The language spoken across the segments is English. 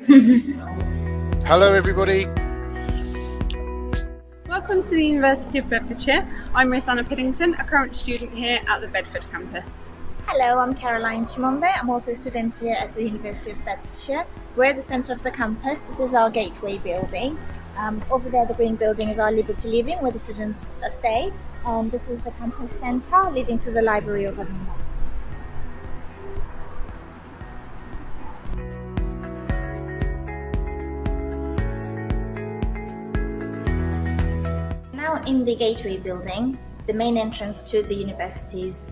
Hello everybody. Welcome to the University of Bedfordshire. I'm Rosanna Piddington, a current student here at the Bedford campus. Hello, I'm Caroline Chimombe. I'm also a student here at the University of Bedfordshire. We're at the centre of the campus. This is our gateway building. Over there, the green building is our Liberty Living, where the students stay. And this is the campus centre leading to the library over there. Now in the gateway building, the main entrance to the university's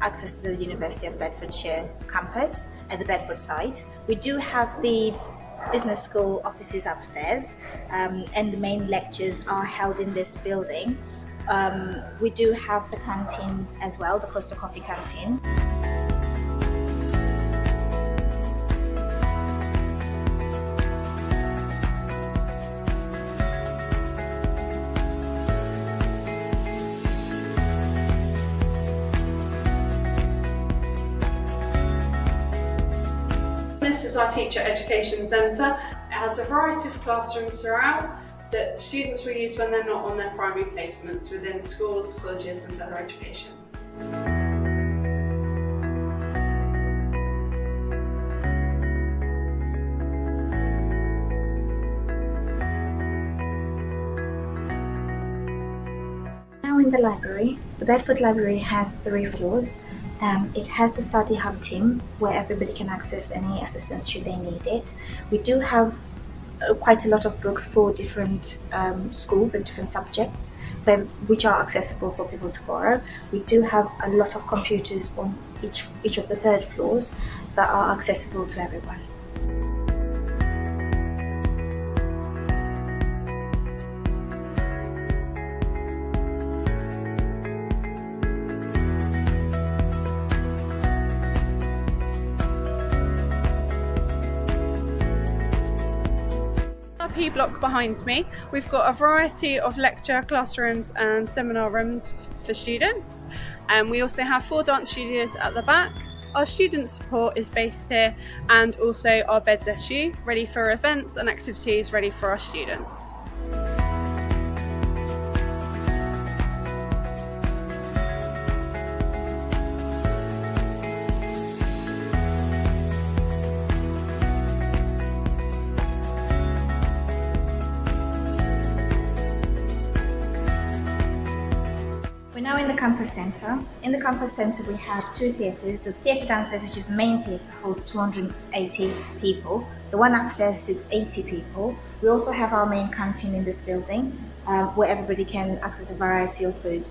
access to the University of Bedfordshire campus at the Bedford site. We do have the business school offices upstairs, and the main lectures are held in this building. We do have the canteen as well, the Costa Coffee canteen. This is our Teacher Education Centre. It has a variety of classrooms throughout that students will use when they're not on their primary placements within schools, colleges and further education. Now in the library, the Bedford Library has 3 floors. It has the study hub team where everybody can access any assistance should they need it. We do have quite a lot of books for different schools and different subjects, which are accessible for people to borrow. We do have a lot of computers on each of the 3rd floors that are accessible to everyone. P block behind me, we've got a variety of lecture, classrooms and seminar rooms for students. We also have 4 dance studios at the back. Our student support is based here, and also our 𝐷𝐬𝐲, ready for events and activities ready for our students. We're now in the campus centre. In the campus centre we have 2 theatres. The theatre downstairs, which is the main theatre, holds 280 people. The one upstairs sits 80 people. We also have our main canteen in this building, where everybody can access a variety of food.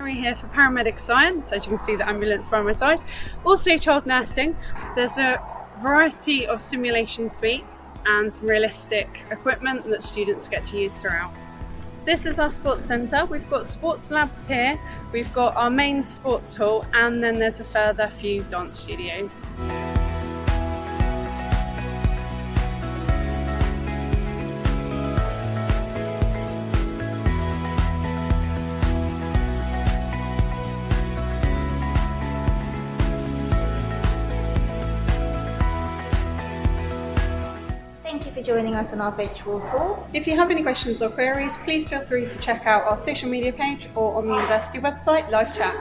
Here for paramedic science, as you can see the ambulance by my side. Also child nursing. There's a variety of simulation suites and some realistic equipment that students get to use throughout. This is our sports centre. We've got sports labs here, we've got our main sports hall, and then there's a further few dance studios. Thank you for joining us on our virtual tour. If you have any questions or queries, please feel free to check out our social media page or on the university website, live chat.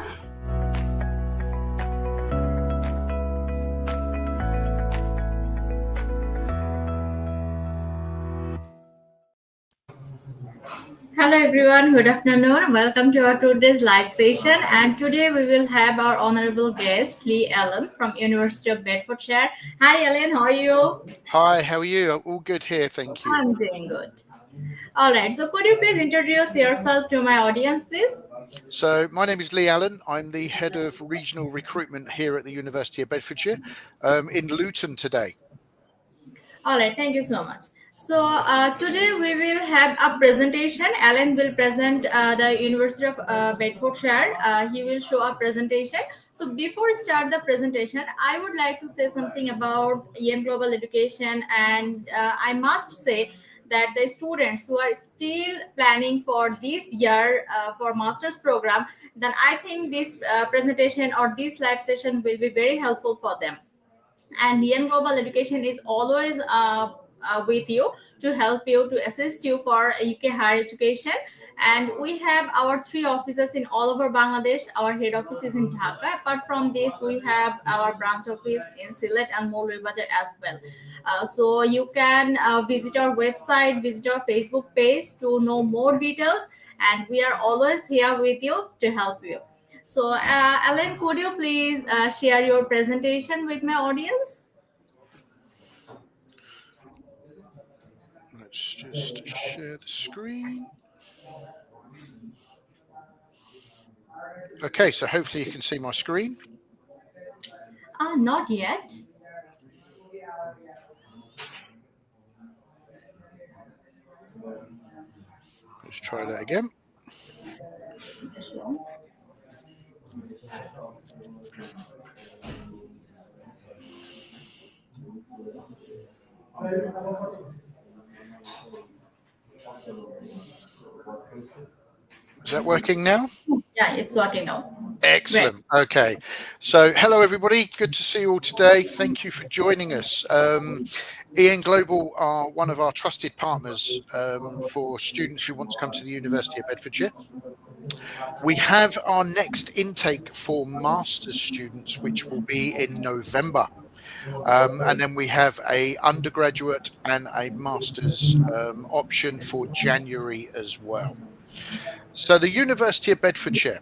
Hello everyone, good afternoon. Welcome to our today's live session, and today we will have our honorable guest Lee Ellen from University of Bedfordshire. Hi Ellen, how are you? Hi, how are you? All good here, thank you. I'm doing good. All right, so could you please introduce yourself to my audience, please? So my name is Lee Allen. I'm the head of regional recruitment here at the University of Bedfordshire, in Luton today. All right, thank you so much. So today we will have a presentation. Alan will present the University of Bedfordshire. He will show a presentation So before we start the presentation, I would like to say something about Young Global Education, and I must say that the students who are still planning for this year for master's program, then I think this presentation or this live session will be very helpful for them. And Young Global Education is always with you to help you, to assist you for UK higher education. And we have our 3 offices in all over Bangladesh. Our head office is in Dhaka. Apart from this, we have our branch office in Sylhet and Moulurbajar as well. So you can visit our website, visit our Facebook page to know more details. And we are always here with you to help you. So, Alan, could you please share your presentation with my audience? Let's just share the screen. Okay, so hopefully you can see my screen. Not yet. Let's try that again. Is that working now? Yeah, it's working now. Excellent. Great. Okay. So hello, everybody. Good to see you all today. Thank you for joining us. EN Global are one of our trusted partners for students who want to come to the University of Bedfordshire. We have our next intake for master's students, which will be in November. And then we have a undergraduate and a master's option for January as well. So the University of Bedfordshire,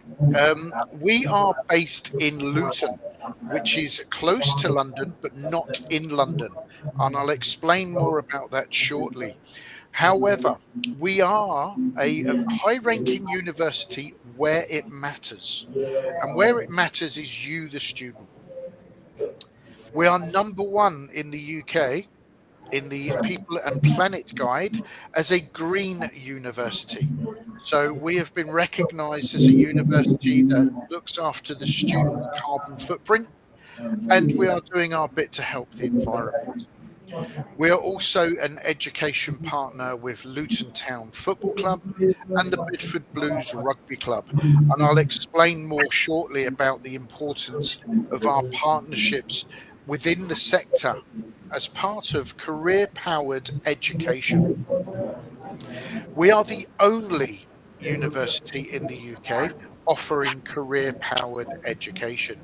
we are based in Luton, which is close to London, but not in London. And I'll explain more about that shortly. However, we are a high-ranking university where it matters. And where it matters is you, the student. We are #1 in the UK in the People and Planet Guide as a green university. So we have been recognised as a university that looks after the student carbon footprint, and we are doing our bit to help the environment. We are also an education partner with Luton Town Football Club and the Bedford Blues Rugby Club. And I'll explain more shortly about the importance of our partnerships within the sector as part of career-powered education. We are the only university in the UK offering career-powered education.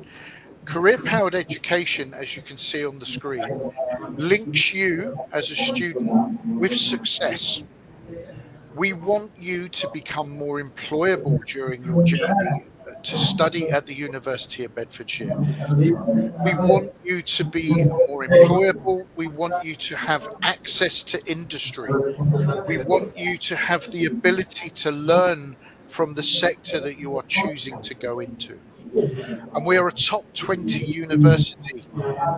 Career-powered education, as you can see on the screen, links you as a student with success. We want you to become more employable during your journey to study at the University of Bedfordshire. We want you to be more employable. We want you to have access to industry. We want you to have the ability to learn from the sector that you are choosing to go into. And we are a top 20 university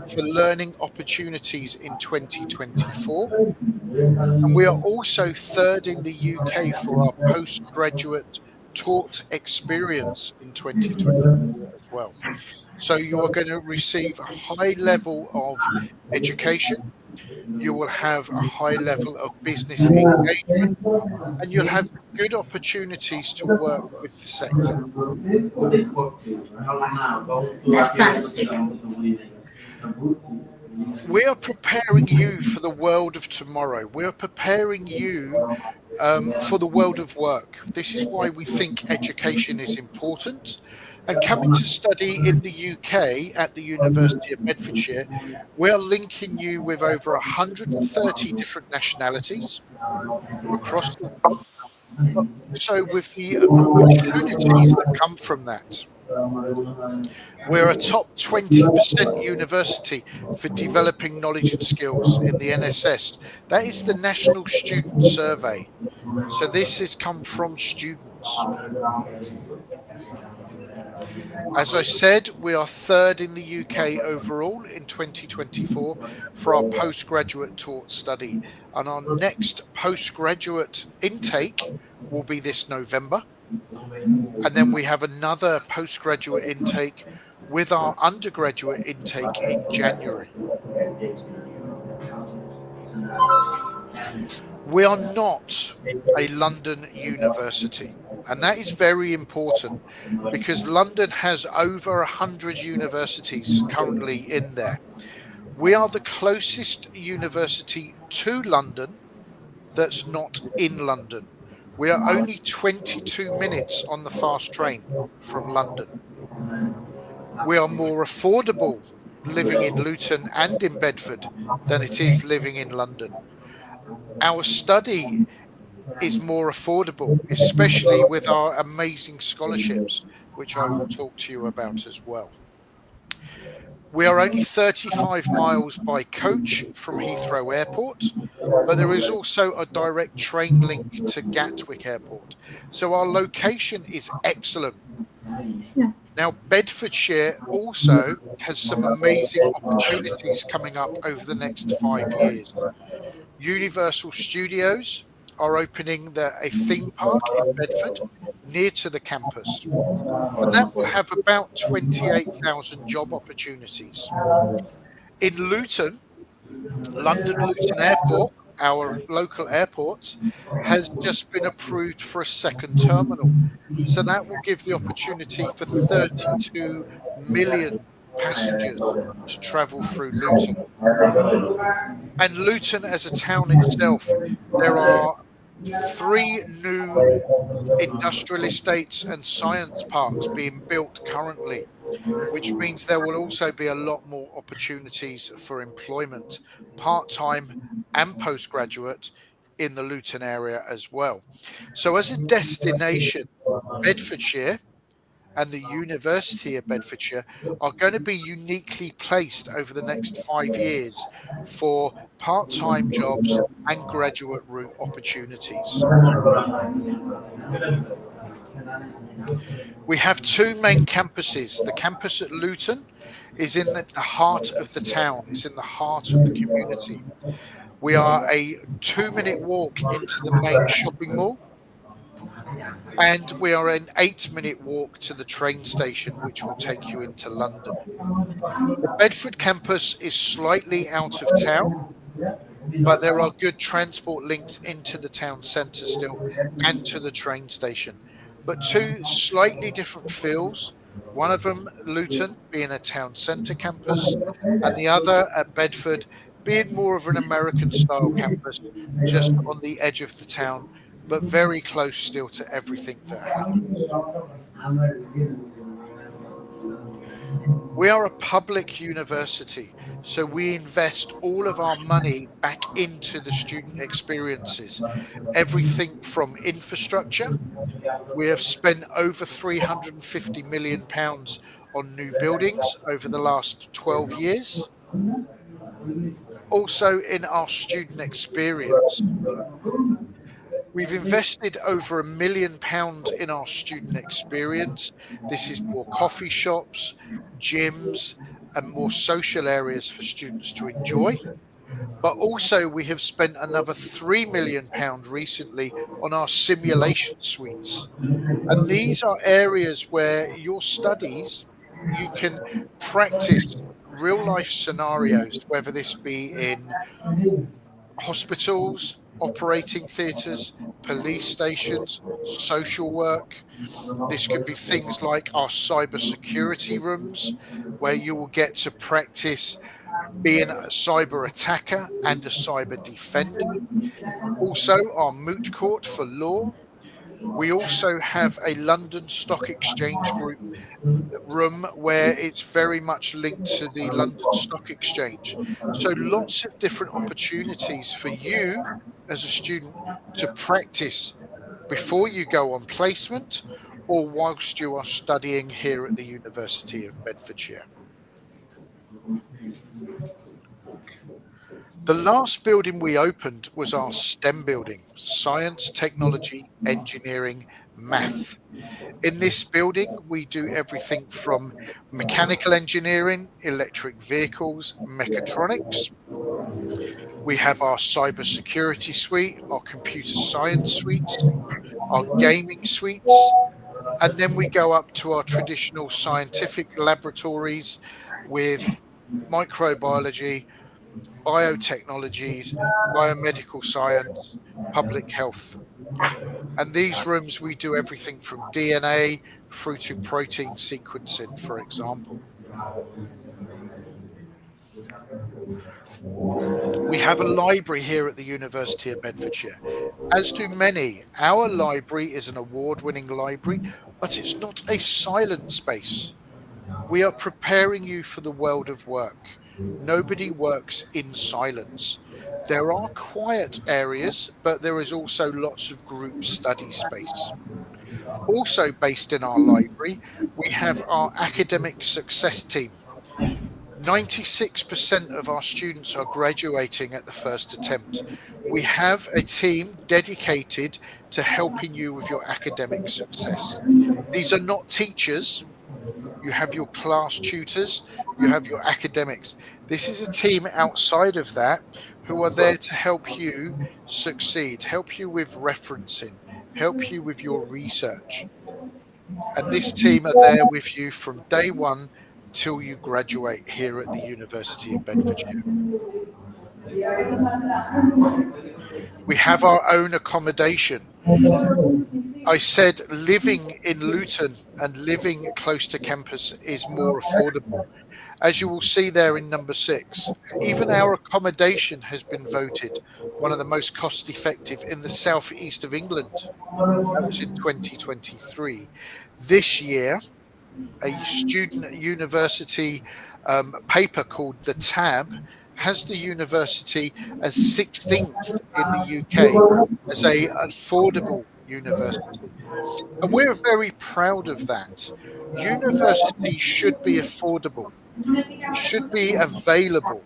for learning opportunities in 2024. And we are also 3rd in the UK for our postgraduate taught experience in 2024 as well. So you are going to receive a high level of education. You will have a high level of business engagement, and you'll have good opportunities to work with the sector. That's fantastic. We are preparing you for the world of tomorrow. We are preparing you for the world of work. This is why we think education is important. And coming to study in the UK at the University of Bedfordshire, we are linking you with over 130 different nationalities from across the world. So with the opportunities that come from that. We're a top 20% university for developing knowledge and skills in the NSS. That is the National Student Survey. So this has come from students. As I said, we are 3rd in the UK overall in 2024 for our postgraduate taught study. And our next postgraduate intake will be this November. And then we have another postgraduate intake with our undergraduate intake in January. We are not a London university, and that is very important because London has over 100 universities currently in there. We are the closest university to London that's not in London. We are only 22 minutes on the fast train from London. We are more affordable living in Luton and in Bedford than it is living in London. Our study is more affordable, especially with our amazing scholarships, which I will talk to you about as well. We are only 35 miles by coach from Heathrow Airport, but there is also a direct train link to Gatwick Airport. So our location is excellent. Now, Bedfordshire also has some amazing opportunities coming up over the next 5 years. Universal Studios are opening a theme park in Bedford near to the campus, and that will have about 28,000 job opportunities. In Luton, London Luton Airport, our local airport, has just been approved for a second terminal. So that will give the opportunity for 32 million passengers to travel through Luton. And Luton as a town itself, there are 3 new industrial estates and science parks being built currently, which means there will also be a lot more opportunities for employment, part-time and postgraduate, in the Luton area as well. So as a destination, Bedfordshire and the University of Bedfordshire are going to be uniquely placed over the next 5 years for part-time jobs and graduate route opportunities. We have 2 main campuses. The campus at Luton is in the heart of the town. It's in the heart of the community. We are a 2-minute walk into the main shopping mall, and we are an 8-minute walk to the train station, which will take you into London. The Bedford campus is slightly out of town, but there are good transport links into the town centre still and to the train station. But 2 slightly different feels. One of them, Luton, being a town centre campus, and the other at Bedford being more of an American style campus, just on the edge of the town, but very close still to everything that happens. We are a public university, so we invest all of our money back into the student experiences. Everything from infrastructure. We have spent over £350 million on new buildings over the last 12 years. Also in our student experience. We've invested over £1 million in our student experience. This is more coffee shops, gyms, and more social areas for students to enjoy. But also we have spent another £3 million recently on our simulation suites. And these are areas where your studies, you can practice real life scenarios, whether this be in hospitals, operating theatres, police stations, social work. This could be things like our cyber security rooms, where you will get to practice being a cyber attacker and a cyber defender. Also our moot court for law. We also have a London Stock Exchange Group room where it's very much linked to the London Stock Exchange. So lots of different opportunities for you as a student to practice before you go on placement or whilst you are studying here at the University of Bedfordshire. The last building we opened was our STEM building, Science, Technology, Engineering, Math. In this building, we do everything from mechanical engineering, electric vehicles, mechatronics. We have our cyber security suite, our computer science suites, our gaming suites, And then we go up to our traditional scientific laboratories with microbiology, biotechnologies, biomedical science, public health. And these rooms, we do everything from DNA through to protein sequencing, for example. We have a library here at the University of Bedfordshire, as do many. Our library is an award-winning library, but it's not a silent space. We are preparing you for the world of work. Nobody works in silence. There are quiet areas, but there is also lots of group study space. Also based in our library, we have our academic success team. 96% of our students are graduating at the first attempt. We have a team dedicated to helping you with your academic success. These are not teachers. You have your class tutors, you have your academics. This is a team outside of that who are there to help you succeed, help you with referencing, help you with your research. And this team are there with you from day one till you graduate here at the University of Bedfordshire. We have our own accommodation. I said living in Luton and living close to campus is more affordable. As you will see there in number 6, even our accommodation has been voted one of the most cost effective in the southeast of England. That was in 2023. This year, a student university paper called the TAB has the university as 16th in the UK as a affordable university. And we're very proud of that. University should be affordable. It should be available.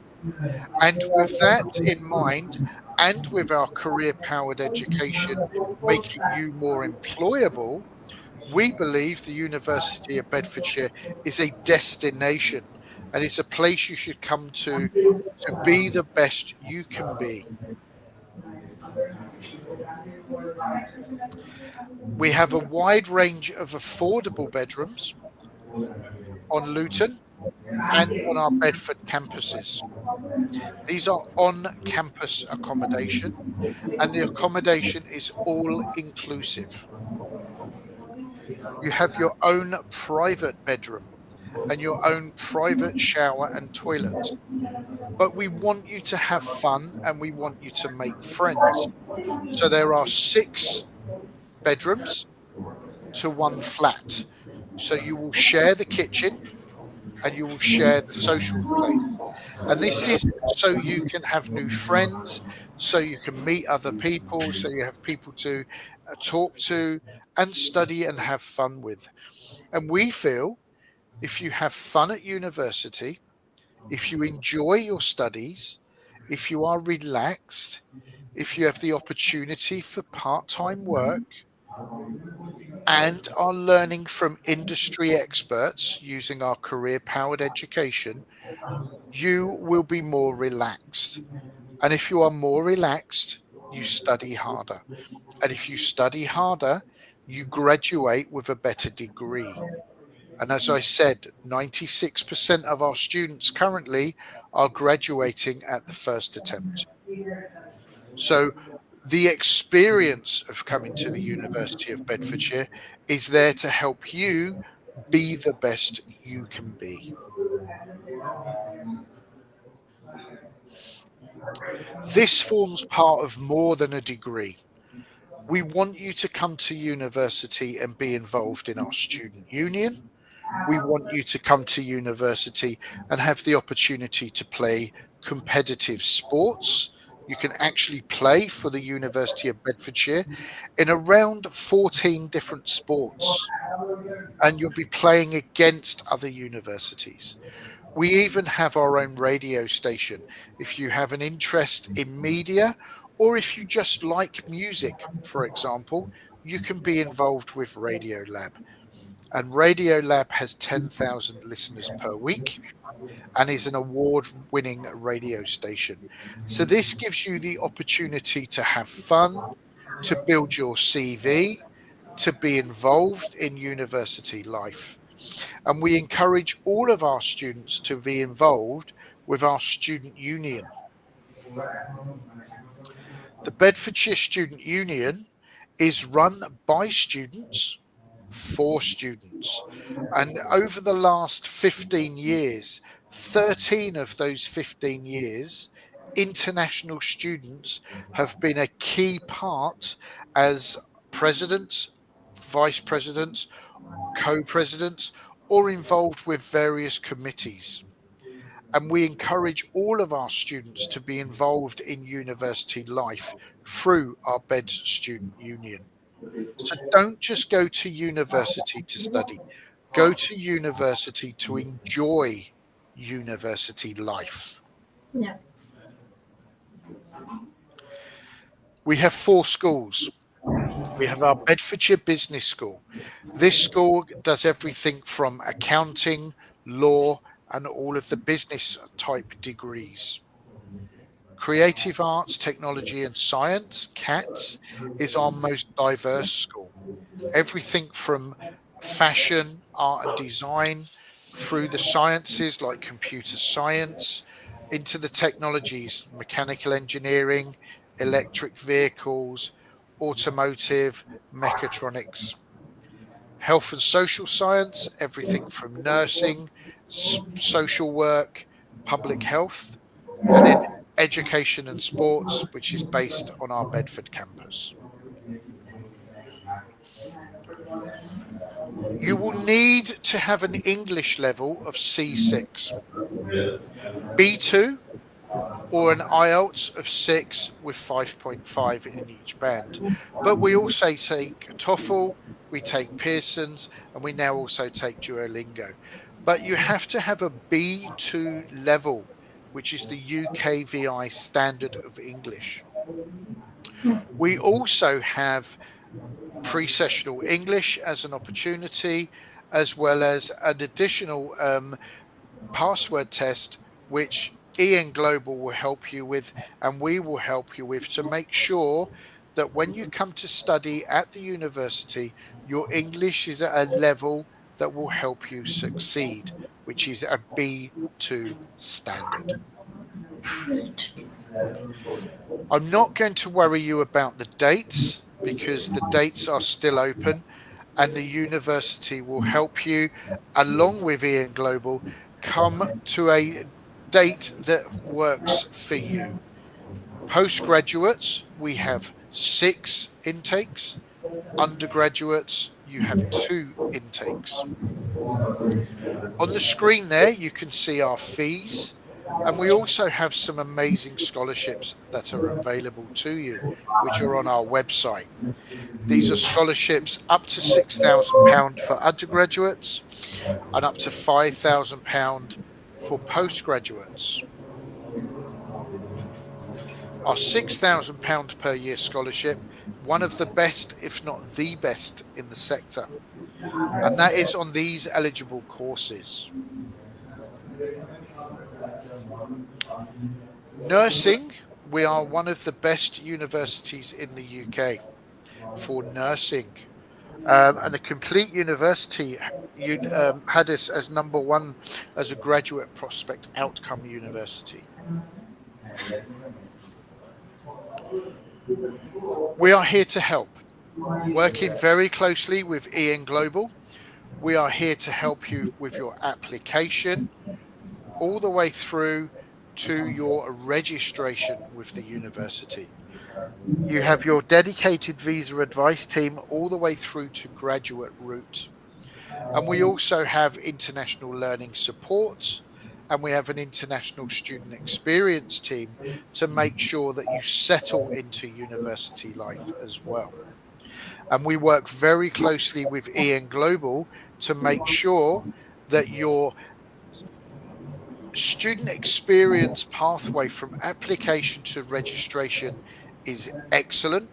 And with that in mind, and with our career-powered education making you more employable, we believe the University of Bedfordshire is a destination, and it's a place you should come to be the best you can be. We have a wide range of affordable bedrooms on Luton and on our Bedford campuses. These are on-campus accommodation, and the accommodation is all inclusive. You have your own private bedroom and your own private shower and toilet. But we want you to have fun and we want you to make friends. So there are 6 bedrooms to 1 flat. So you will share the kitchen and you will share the social place. And this is so you can have new friends, so you can meet other people, so you have people to talk to and study and have fun with. And we feel if you have fun at university, if you enjoy your studies, if you are relaxed, if you have the opportunity for part-time work and are learning from industry experts using our career-powered education, you will be more relaxed. And if you are more relaxed, you study harder. And if you study harder, you graduate with a better degree. And as I said, 96% of our students currently are graduating at the first attempt. So the experience of coming to the University of Bedfordshire is there to help you be the best you can be. This forms part of more than a degree. We want you to come to university and be involved in our student union. We want you to come to university and have the opportunity to play competitive sports. You can actually play for the University of Bedfordshire in around 14 different sports, and you'll be playing against other universities. We even have our own radio station. If you have an interest in media, or if you just like music, for example, you can be involved with Radio Lab. And Radio Lab has 10,000 listeners per week and is an award-winning radio station. So this gives you the opportunity to have fun, to build your CV, to be involved in university life. And we encourage all of our students to be involved with our student union. The Bedfordshire Student Union is run by students for students. And over the last 15 years, 13 of those 15 years, international students have been a key part as presidents, vice presidents, co-presidents, or involved with various committees. And we encourage all of our students to be involved in university life through our BEDS Student Union. So don't just go to university to study, go to university to enjoy university life. Yeah. We have 4 schools. We have our Bedfordshire Business School. This school does everything from accounting, law, and all of the business type degrees. Creative Arts, Technology and Science, CATS, is our most diverse school. Everything from fashion, art and design, through the sciences like computer science, into the technologies, mechanical engineering, electric vehicles, automotive, mechatronics. Health and social science, everything from nursing, social work, public health, and then education and sports, which is based on our Bedford campus. You will need to have an English level of C6, B2, or an IELTS of 6 with 5.5 in each band. But we also take TOEFL, we take Pearson's, and we now also take Duolingo. But you have to have a B2 level, which is the UKVI standard of English. We also have pre-sessional English as an opportunity, as well as an additional password test, which Ian Global will help you with, and we will help you with, to make sure that when you come to study at the university, your English is at a level that will help you succeed, which is a B2 standard. I'm not going to worry you about the dates, because the dates are still open, and the university will help you, along with Ian Global, come to a date that works for you. Postgraduates, we have 6 intakes. Undergraduates, you have 2 intakes. On the screen there, you can see our fees, and we also have some amazing scholarships that are available to you, which are on our website. These are scholarships up to £6,000 for undergraduates and up to £5,000 for postgraduates. Our £6,000 per year scholarship, one of the best, if not the best, in the sector, and that is on these eligible courses. Nursing, we are one of the best universities in the UK for nursing. And the Complete University had us as number 1 as a graduate prospect outcome university. We are here to help, working very closely with Ian Global. We are here to help you with your application all the way through to your registration with the university. You have your dedicated visa advice team all the way through to graduate route. And we also have international learning support, and we have an international student experience team to make sure that you settle into university life as well. And we work very closely with Ian Global to make sure that your student experience pathway from application to registration is excellent,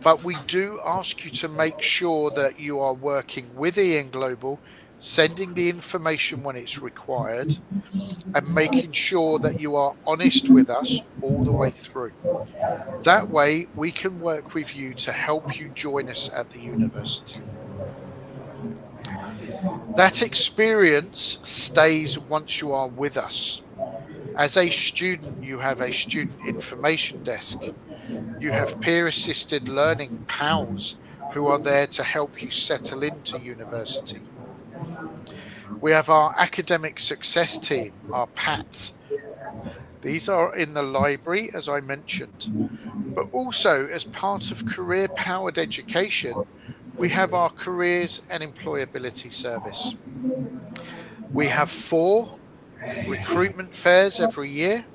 but we do ask you to make sure that you are working with Ian Global sending the information when it's required, and making sure that you are honest with us all the way through. That way, we can work with you to help you join us at the university. That experience stays once you are with us. As a student, you have a student information desk. You have peer-assisted learning PALs who are there to help you settle into university. We have our academic success team, our PATs. These are in the library, as I mentioned. But also, as part of career-powered education, we have our careers and employability service. We have 4 recruitment fairs every year,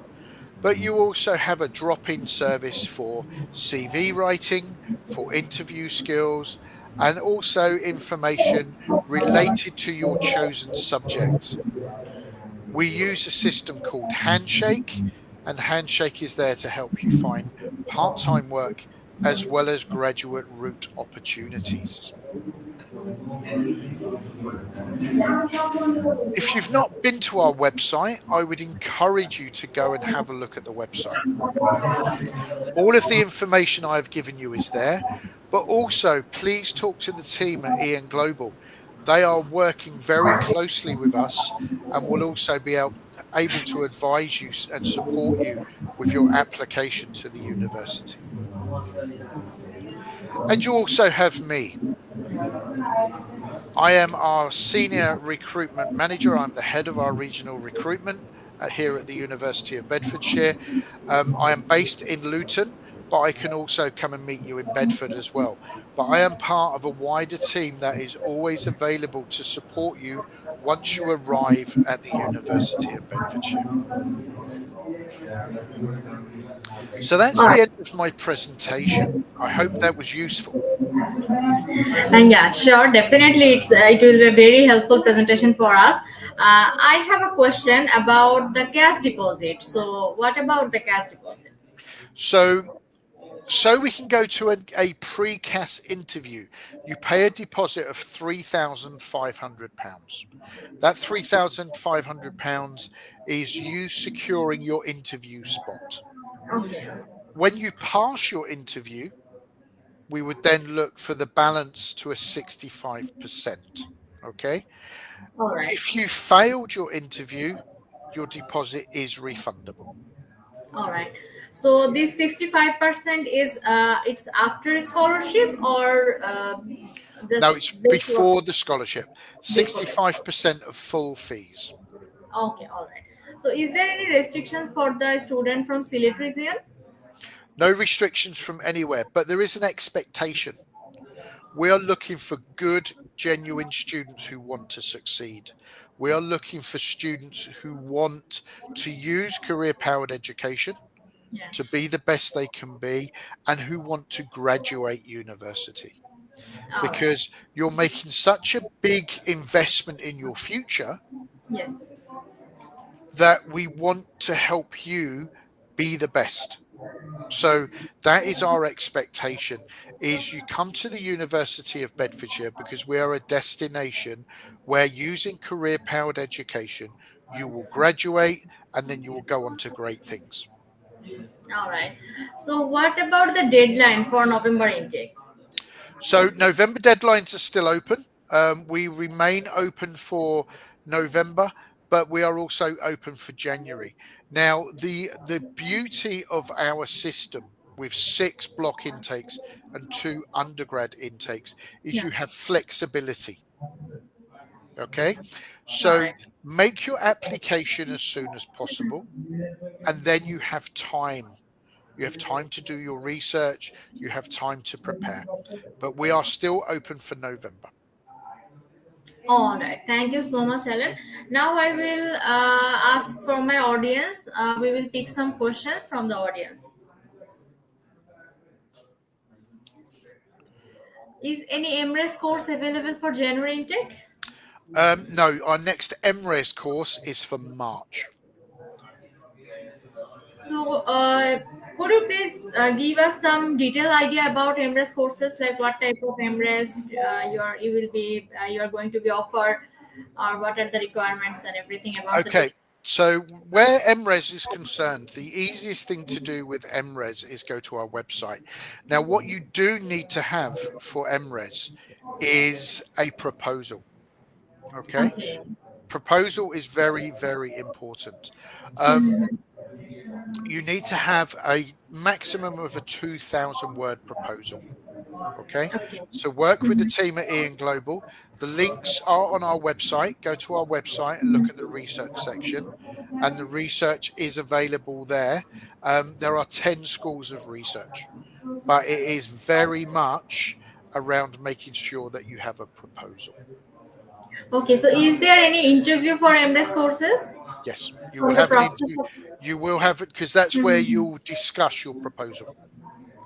but you also have a drop-in service for CV writing, for interview skills, and also information related to your chosen subject. We use a system called Handshake, and Handshake is there to help you find part-time work as well as graduate route opportunities. If you've not been to our website, I would encourage you to go and have a look at the website. All of the information I've given you is there, but also please talk to the team at Ian Global. They are working very closely with us and will also be able to advise you and support you with your application to the university. And you also have me. I am our senior recruitment manager. I'm the head of our regional recruitment here at the University of Bedfordshire. I am based in Luton, but I can also come and meet you in Bedford as well. But I am part of a wider team that is always available to support you once you arrive at the University of Bedfordshire. So that's the end of my presentation. I hope that was useful. And yeah, sure, definitely it will be a very helpful presentation for us. I have a question about the cash deposit. So what about the cash deposit? So we can go to a pre-CAS interview. You pay a deposit of £3,500. That £3,500 is you securing your interview spot. Okay. When you pass your interview, we would then look for the balance to a 65%. Okay. All right. If you failed your interview, your deposit is refundable. All right. So this 65% is it's after scholarship or no, it's before the scholarship. 65% of full fees. Okay. All right. So is there any restriction for the student from Sylhet region? No restrictions from anywhere, but there is an expectation. We are looking for good, genuine students who want to succeed. We are looking for students who want to use career-powered education to be the best they can be and who want to graduate university. Because you're making such a big investment in your future that we want to help you be the best. So that is our expectation, is you come to the University of Bedfordshire because we are a destination where using career-powered education, you will graduate and then you will go on to great things. All right. So what about the deadline for November intake? So November deadlines are still open. We remain open for November, but we are also open for January. Now, the beauty of our system with 6 block intakes and 2 undergrad intakes is you have flexibility. Okay, so make your application as soon as possible, and then you have time. You have time to do your research. You have time to prepare. But we are still open for November. All right. Thank you so much, Ellen. Now I will ask for my audience. We will pick some questions from the audience. Is any MRes course available for January intake? No, our next MRes course is for March. So, could you please give us some detailed idea about MRes courses, like what type of MRes you are going to be offered, or what are the requirements and everything about the Okay. So where 𝐸MRES is concerned, the easiest thing to do with 𝐸MRES is go to our website. Now, what you do need to have for 𝐸MRES is a proposal. Okay. Okay. Proposal is very, very important. Mhm. You need to have a maximum of a 2,000 word proposal. Okay, Okay. so work with the Mhm. team at Ian Global. The links are on our website. Go to our website and look at the research section, and the research is available there. There are 10 schools of research, but it is very much around making sure that you have a proposal. Okay, so is there any interview for MRS courses Yes, you for will the have an process interview. of? You will have it because that's where Mhm. you'll discuss your proposal.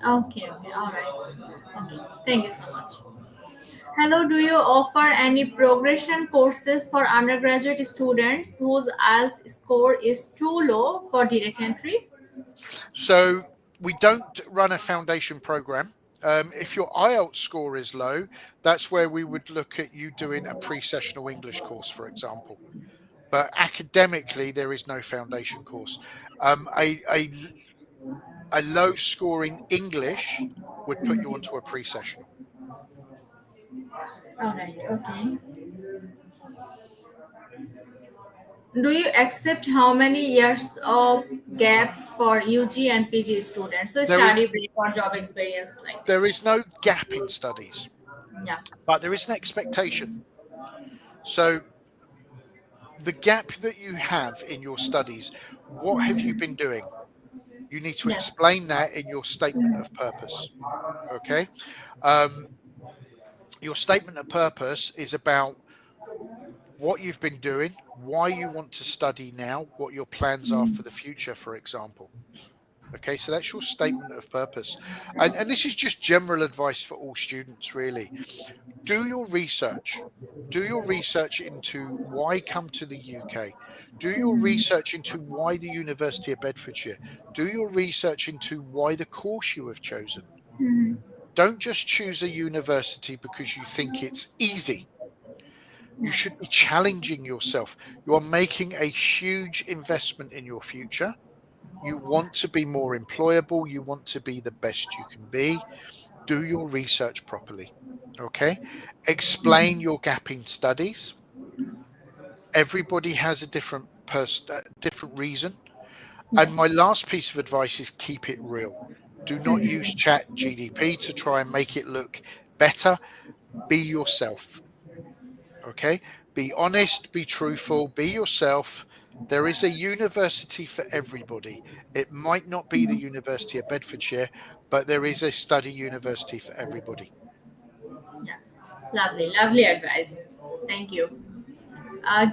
Okay, okay, all right. Okay, thank you so much. Hello, do you offer any progression courses for undergraduate students whose IELTS score is too low for direct entry? So we don't run a foundation program. If your IELTS score is low, that's where we would look at you doing a pre-sessional English course, for example. But academically, there is no foundation course. A low score in English would put you onto a pre-sessional. All right, okay. Do you accept how many years of gap for UG and PG students? So There is study break or job experience like there this. is no gap in studies, Yeah. but there is an expectation. So the gap that you have in your studies, what have you been doing? You need to Yes. explain that in your statement of purpose. Okay. Um, your statement of purpose is about what you've been doing, why you want to study now, what your plans are for the future, for example. Okay, so that's your statement of purpose. And this is just general advice for all students, really. Do your research. Do your research into why come to the UK. Do your research into why the University of Bedfordshire. Do your research into why the course you have chosen. Mhm. Don't just choose a university because you think it's easy. You Yeah. should be challenging yourself. You are making a huge investment in your future. You want to be more employable. You want to be the best you can be. Do your research properly. Okay. Explain your gap in studies. Everybody has a different reason. And Yes. my last piece of advice is keep it real. Do not use chat GDP to try and make it look better. Be yourself. Okay. Be honest, be truthful, be yourself. There is a university for everybody. It might not be the University of Bedfordshire, but there is a study university for everybody. Yeah. Lovely, lovely advice. Thank you.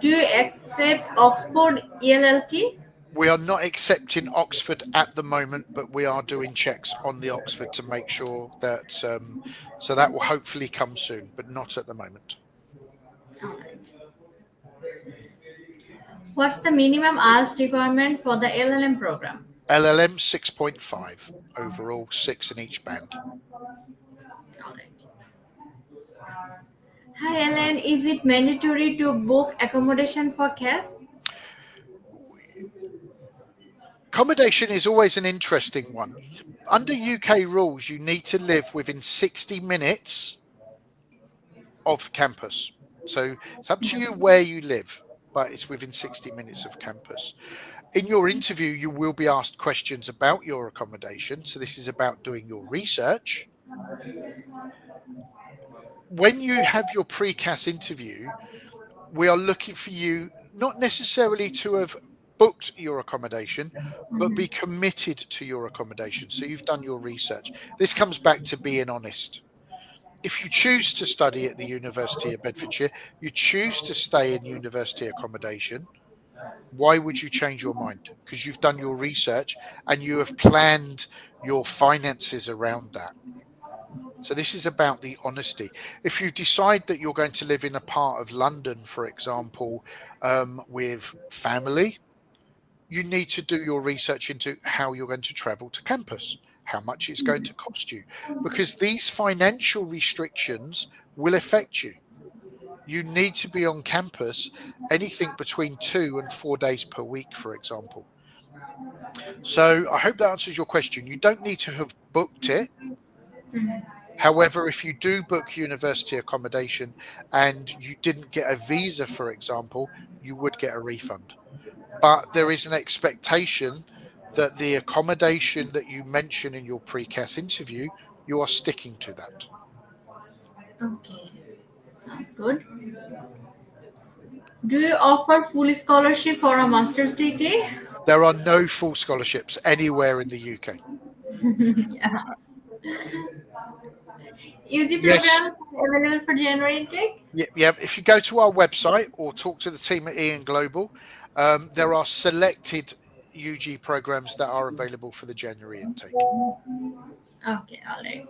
Do you accept Oxford ELLT? We are not accepting Oxford at the moment, but we are doing checks on the Oxford to make sure that so that will hopefully come soon, but not at the moment. All right. What's the minimum IELTS requirement for the LLM program? LLM 6.5 overall, 6 in each band. All right. Hi, Ellen. Is it mandatory to book accommodation for CAS? Accommodation is always an interesting one. Under UK rules, you need to live within 60 minutes of campus. So it's up to you where you live, but it's within 60 minutes of campus. In your interview, you will be asked questions about your accommodation. So this is about doing your research. When you have your pre-CAS interview, we are looking for you not necessarily to have booked your accommodation, but be committed to your accommodation. So you've done your research. This comes back to being honest. If you choose to study at the University of Bedfordshire, you choose to stay in university accommodation, why would you change your mind? Because you've done your research and you have planned your finances around that. So this is about the honesty. If you decide that you're going to live in a part of London, for example, with family, you need to do your research into how you're going to travel to campus, how much it's going to cost you, because these financial restrictions will affect you. you need to be on campus anything between 2 and 4 days per week, for example. So I hope that answers your question. You don't need to have booked it. However, if you do book university accommodation and you didn't get a visa, for example, you would get a refund. But there is an expectation that the accommodation that you mention in your pre-CAS interview, you are sticking to that. Okay, sounds good. Do you offer full scholarship for a master's degree? There are no full scholarships anywhere in the UK. Yeah. UG Yes. programs are available for January intake? Yeah. If you go to our website or talk to the team at Ian Global, there are selected UG programs that are available for the January intake. Okay, all right.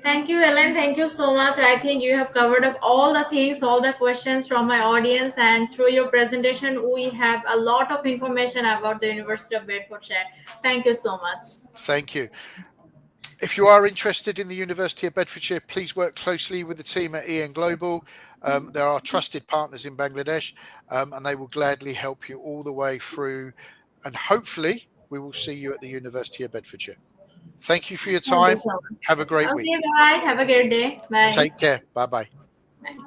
Thank you, Ellen. Thank you so much. I think you have covered up all the things, all the questions from my audience, and through your presentation, we have a lot of information about the University of Bedfordshire. Thank you so much. Thank you. If you are interested in the University of Bedfordshire, please work closely with the team at Ian Global. They're our trusted partners in Bangladesh, and they will gladly help you all the way through. And hopefully, we will see you at the University of Bedfordshire. Thank you for your time. Thank you so much. Have a great week. Okay, bye. Have a great day. Bye. Take care. Bye-bye. Bye.